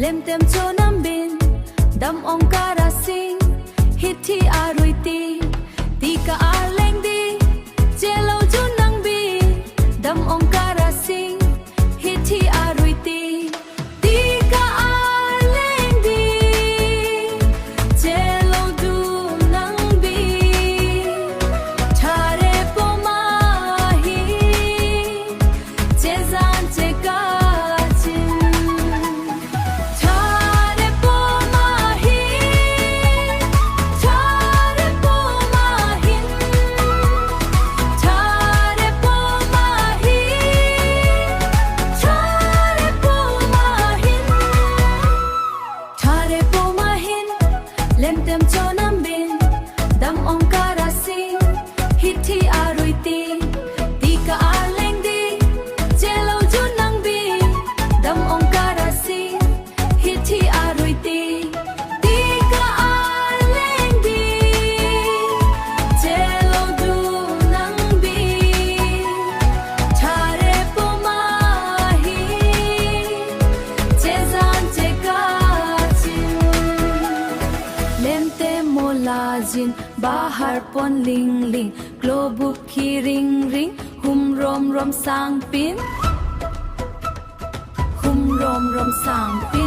lem tem cho nam bin dam ong kara sing hit thi arui ti ka ar leng di che lo chu nang bi dam ong kara sing hit thi arui ti ka ar leng di che lo du nang bi thare po ma hi che zan che ka lem tem cho nam bin dam ong kara sing hit thi arui ti ka ar leng di che lo chu nang bi dam ong kara sing hit thi arui ti ka ar leng di che lo du nang bi thare po ma hi che zan che ka lem te mola jin bahar pon ling ling globuk khi ring ring hum rom rom sang pin hum rom rom sang pin